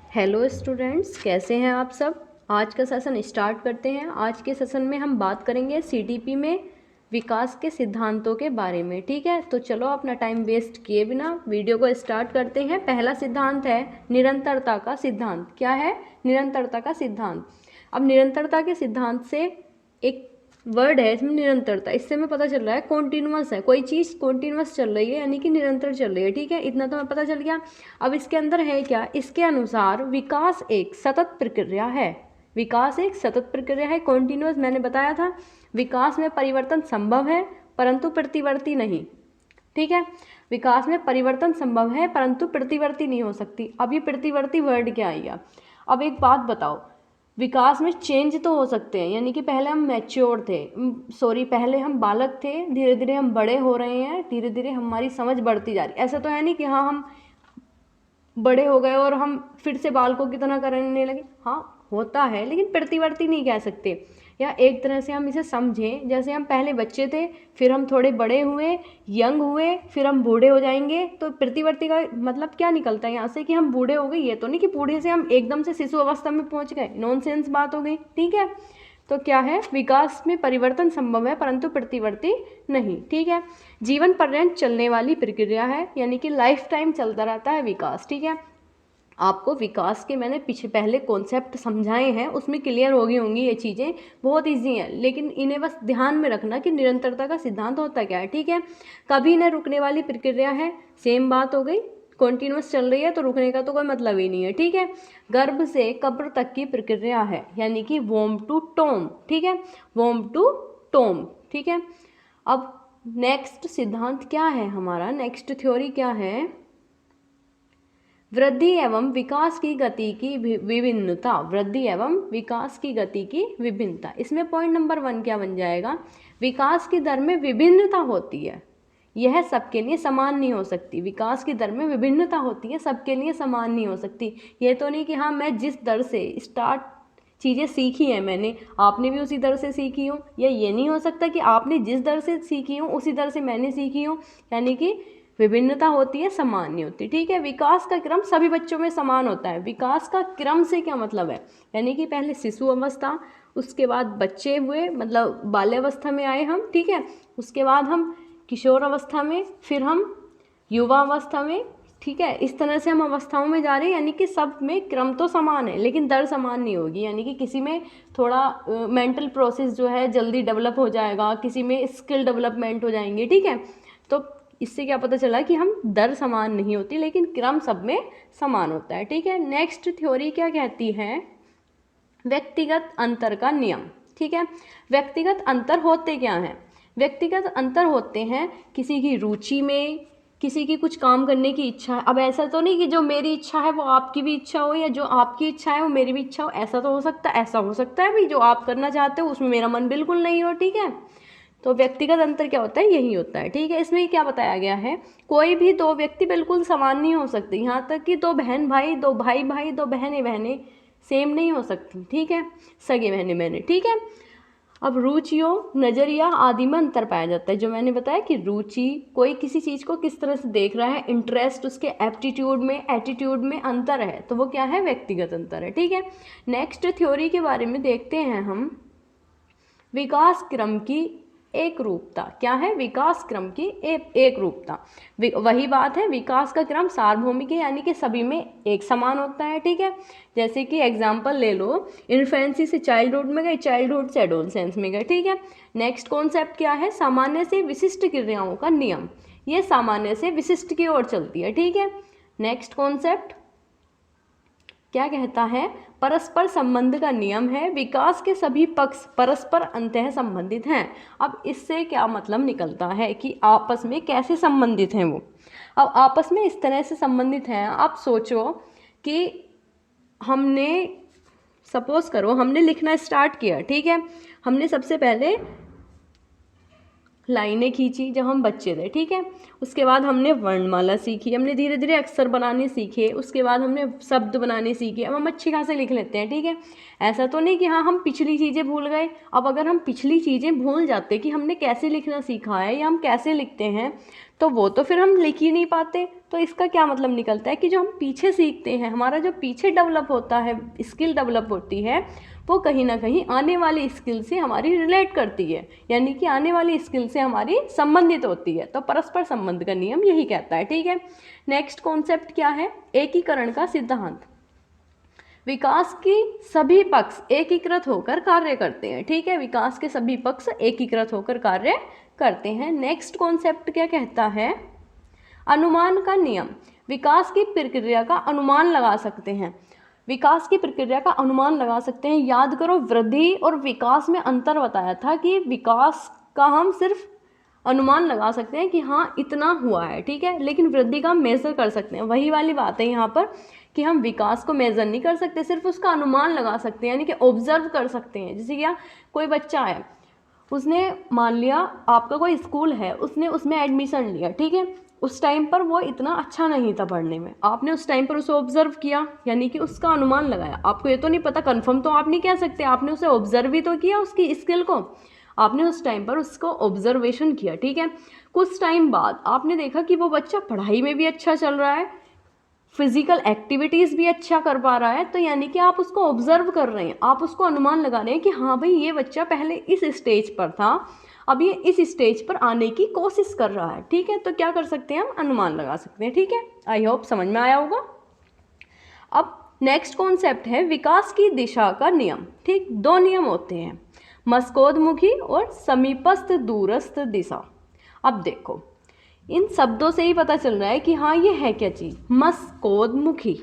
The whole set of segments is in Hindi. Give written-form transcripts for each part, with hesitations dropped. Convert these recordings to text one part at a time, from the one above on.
हेलो स्टूडेंट्स, कैसे हैं आप सब। आज का सेशन स्टार्ट करते हैं। आज के सेशन में हम बात करेंगे सीटीपी में विकास के सिद्धांतों के बारे में। ठीक है, तो चलो अपना टाइम वेस्ट किए बिना वीडियो को स्टार्ट करते हैं। पहला सिद्धांत है निरंतरता का सिद्धांत। क्या है? निरंतरता का सिद्धांत। अब निरंतरता के सिद्धांत से एक वर्ड है इसमें निरंतरता, इससे हमें पता चल रहा है कॉन्टिन्यूअस है, कोई चीज़ कॉन्टिन्यूअस चल रही है यानी कि निरंतर चल रही है। ठीक है, इतना तो हमें पता चल गया। अब इसके अंदर है क्या? इसके अनुसार विकास एक सतत प्रक्रिया है। विकास एक सतत प्रक्रिया है, कॉन्टिन्यूअस। मैंने बताया था विकास में परिवर्तन संभव है परंतु प्रतिवर्ती नहीं। ठीक है, विकास में परिवर्तन संभव है परंतु प्रतिवर्ती नहीं हो सकती। अब ये प्रतिवर्ती वर्ड क्या आएगा? अब एक बात बताओ, विकास में चेंज तो हो सकते हैं, यानी कि पहले हम मैच्योर थे, पहले हम बालक थे, धीरे धीरे हम बड़े हो रहे हैं, धीरे धीरे हमारी समझ बढ़ती जा रही है। ऐसा तो है नहीं कि हाँ हम बड़े हो गए और हम फिर से बालकों की तरह करने लगे। हाँ होता है, लेकिन प्रतिवर्ती नहीं कह सकते। या एक तरह से हम इसे समझें, जैसे हम पहले बच्चे थे, फिर हम थोड़े बड़े हुए, यंग हुए, फिर हम बूढ़े हो जाएंगे। तो प्रतिवर्ती का मतलब क्या निकलता है यहाँ से कि हम बूढ़े हो गए। ये तो नहीं कि बूढ़े से हम एकदम से शिशु अवस्था में पहुँच गए, नॉनसेंस बात हो गई। ठीक है, तो क्या है? विकास में परिवर्तन संभव है परंतु प्रतिवर्ती नहीं। ठीक है, जीवन पर्यंत चलने वाली प्रक्रिया है, यानी कि लाइफ टाइम चलता रहता है विकास। ठीक है, आपको विकास के मैंने पहले कॉन्सेप्ट समझाए हैं, उसमें क्लियर हो गई होंगी ये चीज़ें, बहुत इजी हैं। लेकिन इन्हें बस ध्यान में रखना कि निरंतरता का सिद्धांत होता क्या है। ठीक है, कभी न रुकने वाली प्रक्रिया है, सेम बात हो गई। कॉन्टिन्यूस चल रही है तो रुकने का तो कोई मतलब ही नहीं है। ठीक है, गर्भ से कब्र तक की प्रक्रिया है, यानी कि वोम टू टोम। ठीक है, वोम टू टोम। ठीक है, अब नेक्स्ट सिद्धांत क्या है हमारा? नेक्स्ट थ्योरी क्या है? वृद्धि एवं विकास की गति की विभिन्नता। वृद्धि एवं विकास की गति की विभिन्नता, इसमें पॉइंट नंबर 1 क्या बन जाएगा? विकास की दर में विभिन्नता होती है, यह सबके लिए समान नहीं हो सकती। विकास की दर में विभिन्नता होती है, सबके लिए समान नहीं हो सकती। ये तो नहीं कि हाँ मैं जिस दर से स्टार्ट चीज़ें सीखी हैं मैंने, आपने भी उसी दर से सीखी हो, या ये नहीं हो सकता कि आपने जिस दर से सीखी हो उसी दर से मैंने सीखी हो, यानी कि विभिन्नता होती है, समान नहीं होती। ठीक है, विकास का क्रम सभी बच्चों में समान होता है। विकास का क्रम से क्या मतलब है? यानी कि पहले शिशु अवस्था, उसके बाद बच्चे हुए, मतलब बाल्यावस्था में आए हम। ठीक है, उसके बाद हम किशोर अवस्था में, फिर हम युवा अवस्था में। ठीक है, इस तरह से हम अवस्थाओं में जा रहे हैं, यानी कि सब में क्रम तो समान है लेकिन दर समान नहीं होगी। यानी कि किसी में थोड़ा मेंटल प्रोसेस जो है जल्दी डेवलप हो जाएगा, किसी में स्किल डेवलपमेंट हो जाएंगे। ठीक है, तो इससे क्या पता चला कि हम दर समान नहीं होती लेकिन क्रम सब में समान होता है। ठीक है, नेक्स्ट थ्योरी क्या कहती है? व्यक्तिगत अंतर का नियम। ठीक है, व्यक्तिगत अंतर होते क्या हैं? व्यक्तिगत अंतर होते हैं किसी की रुचि में, किसी की कुछ काम करने की इच्छा है। अब ऐसा तो नहीं कि जो मेरी इच्छा है वो आपकी भी इच्छा हो, या जो आपकी इच्छा है वो मेरी भी इच्छा हो। ऐसा तो हो सकता है, ऐसा हो सकता है भी जो आप करना चाहते हो उसमें मेरा मन बिल्कुल नहीं हो। ठीक है, तो व्यक्तिगत अंतर क्या होता है? यही होता है। ठीक है, इसमें क्या बताया गया है? कोई भी दो व्यक्ति बिल्कुल समान नहीं हो सकते, यहाँ तक कि दो बहन भाई, दो भाई भाई, दो बहनें बहनें सेम नहीं हो सकती। ठीक है, सगे बहनें बहनें। ठीक है, अब रुचियों, नज़रिया आदि में अंतर पाया जाता है। जो मैंने बताया कि रुचि, कोई किसी चीज़ को किस तरह से देख रहा है, इंटरेस्ट, उसके एप्टीट्यूड में, एटीट्यूड में अंतर है, तो वो क्या है? व्यक्तिगत अंतर है। ठीक है, नेक्स्ट थ्योरी के बारे में देखते हैं हम। विकास क्रम की एक रूपता। क्या है? विकास क्रम की एक रूपता। वही बात है, विकास का क्रम सार्वभौमिक है, यानी कि सभी में एक समान होता है। ठीक है, जैसे कि एग्जांपल ले लो, इन्फेंसी से चाइल्डहुड में गए, चाइल्डहुड से एडोलसेंस में गए। ठीक है, नेक्स्ट कॉन्सेप्ट क्या है? सामान्य से विशिष्ट क्रियाओं का नियम। ये सामान्य से विशिष्ट की ओर चलती है। ठीक है, नेक्स्ट कॉन्सेप्ट क्या कहता है? परस्पर संबंध का नियम है। विकास के सभी पक्ष परस्पर अंतः संबंधित हैं। अब इससे क्या मतलब निकलता है कि आपस में कैसे संबंधित हैं वो? अब आपस में इस तरह से संबंधित हैं, आप सोचो कि हमने, सपोज करो हमने लिखना स्टार्ट किया। ठीक है, हमने सबसे पहले लाइनें खींची जब हम बच्चे थे। ठीक है, उसके बाद हमने वर्णमाला सीखी, हमने धीरे धीरे अक्षर बनाने सीखे, उसके बाद हमने शब्द बनाने सीखे। अब हम अच्छी खासे लिख लेते हैं। ठीक है, ऐसा तो नहीं कि हाँ हम पिछली चीज़ें भूल गए। अब अगर हम पिछली चीज़ें भूल जाते कि हमने कैसे लिखना सीखा है या हम कैसे लिखते हैं, तो वो तो फिर हम लिख ही नहीं पाते। तो इसका क्या मतलब निकलता है कि जो हम पीछे सीखते हैं, हमारा जो पीछे डेवलप होता है, स्किल डेवलप होती है, वो कहीं ना कहीं आने वाली स्किल से हमारी रिलेट करती है, यानी कि आने वाली स्किल से हमारी संबंधित होती है। तो परस्पर संबंध का नियम यही कहता है। ठीक है, नेक्स्ट कॉन्सेप्ट क्या है? एकीकरण का सिद्धांत। विकास की सभी पक्ष एकीकृत होकर कार्य करते हैं। ठीक है, विकास के सभी पक्ष एकीकृत होकर कार्य करते हैं। नेक्स्ट कॉन्सेप्ट क्या कहता है? अनुमान का नियम। विकास की प्रक्रिया का अनुमान लगा सकते हैं। विकास की प्रक्रिया का अनुमान लगा सकते हैं। याद करो, वृद्धि और विकास में अंतर बताया था कि विकास का हम सिर्फ अनुमान लगा सकते हैं कि हाँ इतना हुआ है। ठीक है, लेकिन वृद्धि का हम मेजर कर सकते हैं। वही वाली बात है यहाँ पर कि हम विकास को मेजर नहीं कर सकते, सिर्फ उसका अनुमान लगा सकते हैं, यानी कि ऑब्जर्व कर सकते हैं। जैसे क्या, कोई बच्चा है, उसने मान लिया आपका कोई स्कूल है, उसने उसमें एडमिशन लिया। ठीक है, उस टाइम पर वो इतना अच्छा नहीं था पढ़ने में, आपने उस टाइम पर उसे ऑब्जर्व किया, यानी कि उसका अनुमान लगाया। आपको ये तो नहीं पता, कंफर्म तो आप नहीं कह सकते, आपने उसे ऑब्जर्व ही तो किया, उसकी स्किल को आपने उस टाइम पर उसको ऑब्जर्वेशन किया। ठीक है, कुछ टाइम बाद आपने देखा कि वो बच्चा पढ़ाई में भी अच्छा चल रहा है, फिजिकल एक्टिविटीज़ भी अच्छा कर पा रहा है, तो यानी कि आप उसको ऑब्जर्व कर रहे हैं, आप उसको अनुमान लगा रहे हैं कि हाँ भाई ये बच्चा पहले इस स्टेज पर था, अब ये इस स्टेज पर आने की कोशिश कर रहा है। ठीक है, तो क्या कर सकते हैं, हम अनुमान लगा सकते हैं। ठीक है, आई होप समझ में आया होगा। अब नेक्स्ट कॉन्सेप्ट है विकास की दिशा का नियम। ठीक, दो नियम होते हैं, मस्कोदमुखी और समीपस्थ दूरस्थ दिशा। अब देखो, इन शब्दों से ही पता चल रहा है कि हाँ ये है क्या चीज़। मस्कोदमुखी,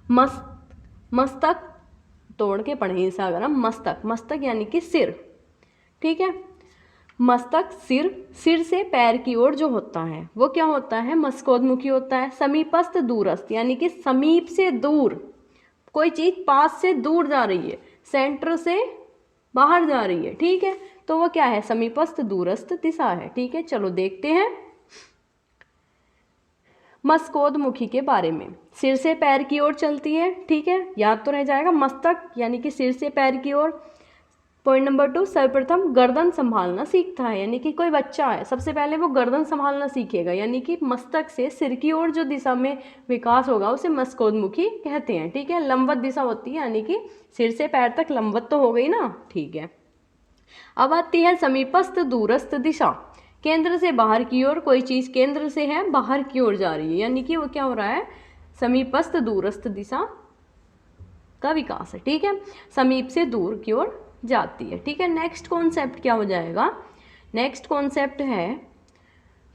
मस्तक तोड़ के पढ़ें इसे अगर हम, मस्तक, मस्तक यानी कि सिर। ठीक है, मस्तक सिर, सिर से पैर की ओर जो होता है वो क्या होता है, मस्कोदमुखी होता है। समीपस्थ दूरस्थ यानी कि समीप से दूर, कोई चीज़ पास से दूर जा रही है, सेंटर से बाहर जा रही है। ठीक है, तो वो क्या है, समीपस्थ दूरस्थ दिशा है। ठीक है, चलो देखते हैं मस्कोदमुखी के बारे में। सिर से पैर की ओर चलती है। ठीक है, याद तो रह जाएगा, मस्तक यानी कि सिर से पैर की ओर। पॉइंट नंबर 2, सर्वप्रथम गर्दन संभालना सीखता है, यानी कि कोई बच्चा है, सबसे पहले वो गर्दन संभालना सीखेगा, यानी कि मस्तक से सिर की ओर जो दिशा में विकास होगा उसे मस्कोदमुखी कहते हैं। ठीक है, लंबवत दिशा होती है, यानी कि सिर से पैर तक लंबवत तो हो गई ना। ठीक है, अब आती है समीपस्थ दूरस्थ दिशा। केंद्र से बाहर की ओर, कोई चीज़ केंद्र से है बाहर की ओर जा रही है, यानी कि वो क्या हो रहा है, समीपस्थ दूरस्थ दिशा का विकास है। ठीक है, समीप से दूर की ओर जाती है। ठीक है, नेक्स्ट कॉन्सेप्ट क्या हो जाएगा, नेक्स्ट कॉन्सेप्ट है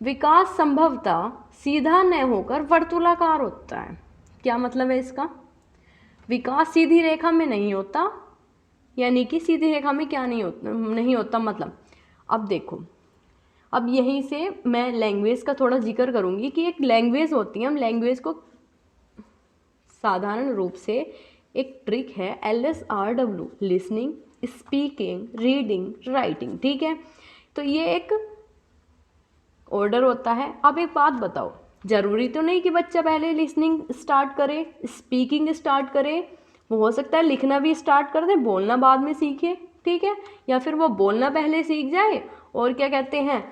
विकास संभवतः सीधा न होकर वर्तुलाकार होता है। क्या मतलब है इसका, विकास सीधी रेखा में नहीं होता, यानी कि सीधी रेखा में क्या नहीं होता मतलब, अब देखो, अब यहीं से मैं लैंग्वेज का थोड़ा जिक्र करूँगी कि एक लैंग्वेज होती है, हम लैंग्वेज को साधारण रूप से, एक ट्रिक है LSRW, listening, speaking, reading, writing. ठीक है, तो ये एक ऑर्डर होता है। अब एक बात बताओ, ज़रूरी तो नहीं कि बच्चा पहले लिसनिंग स्टार्ट करे, स्पीकिंग स्टार्ट करे, वो हो सकता है लिखना भी स्टार्ट कर दे, बोलना बाद में सीखे। ठीक है, या फिर वो बोलना पहले सीख जाए और क्या कहते हैं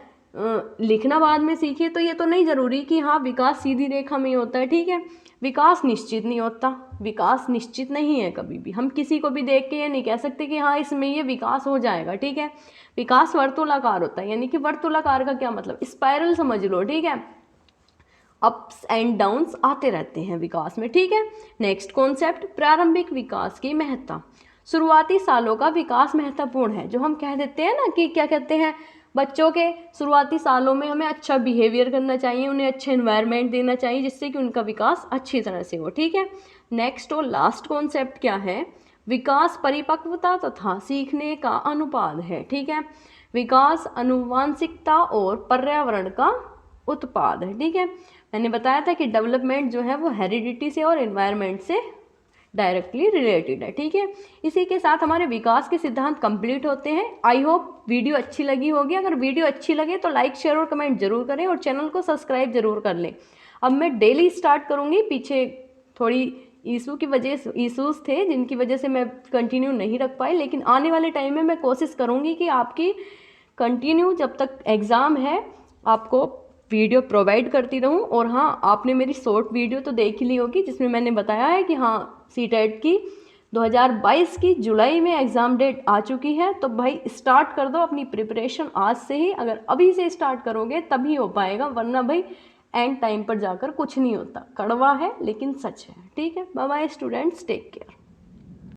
लिखना बाद में सीखे। तो ये तो नहीं ज़रूरी कि हाँ विकास सीधी रेखा में ही होता है। ठीक है, विकास निश्चित नहीं होता, विकास निश्चित नहीं है कभी भी। हम किसी को भी देख के ये नहीं कह सकते कि हाँ इसमें ये विकास हो जाएगा। ठीक है, विकास वर्तुलाकार होता है, यानी कि वर्तुलाकार का क्या मतलब, स्पाइरल समझ लो। ठीक है, अप्स एंड डाउन्स आते रहते हैं विकास में। ठीक है, नेक्स्ट कॉन्सेप्ट प्रारंभिक विकास की महत्ता। शुरुआती सालों का विकास महत्वपूर्ण है। जो हम कह देते हैं ना कि क्या कहते हैं, बच्चों के शुरुआती सालों में हमें अच्छा बिहेवियर करना चाहिए, उन्हें अच्छे एनवायरनमेंट देना चाहिए जिससे कि उनका विकास अच्छी तरह से हो। ठीक है, नेक्स्ट और लास्ट कॉन्सेप्ट क्या है, विकास परिपक्वता तथा सीखने का अनुपात है। ठीक है, विकास आनुवांशिकता और पर्यावरण का उत्पाद है। ठीक है, मैंने बताया था कि डेवलपमेंट जो है वो हेरिडिटी से और एनवायरनमेंट से डायरेक्टली रिलेटेड है। ठीक है, इसी के साथ हमारे विकास के सिद्धांत कंप्लीट होते हैं। आई होप वीडियो अच्छी लगी होगी। अगर वीडियो अच्छी लगे तो लाइक, शेयर और कमेंट जरूर करें और चैनल को सब्सक्राइब जरूर कर लें। अब मैं डेली स्टार्ट करूँगी, पीछे थोड़ी इशूज़ थे जिनकी वजह से मैं कंटिन्यू नहीं रख पाई, लेकिन आने वाले टाइम में मैं कोशिश करूँगी कि आपकी कंटिन्यू जब तक एग्ज़ाम है आपको वीडियो प्रोवाइड करती रहूं। और हाँ, आपने मेरी शॉर्ट वीडियो तो देख ही ली होगी जिसमें मैंने बताया है कि हाँ सीटेट की 2022 की जुलाई में एग्ज़ाम डेट आ चुकी है। तो भाई स्टार्ट कर दो अपनी प्रिपरेशन आज से ही। अगर अभी से स्टार्ट करोगे तभी हो पाएगा, वरना भाई एंड टाइम पर जाकर कुछ नहीं होता। कड़वा है लेकिन सच है। ठीक है, bye bye students, take care.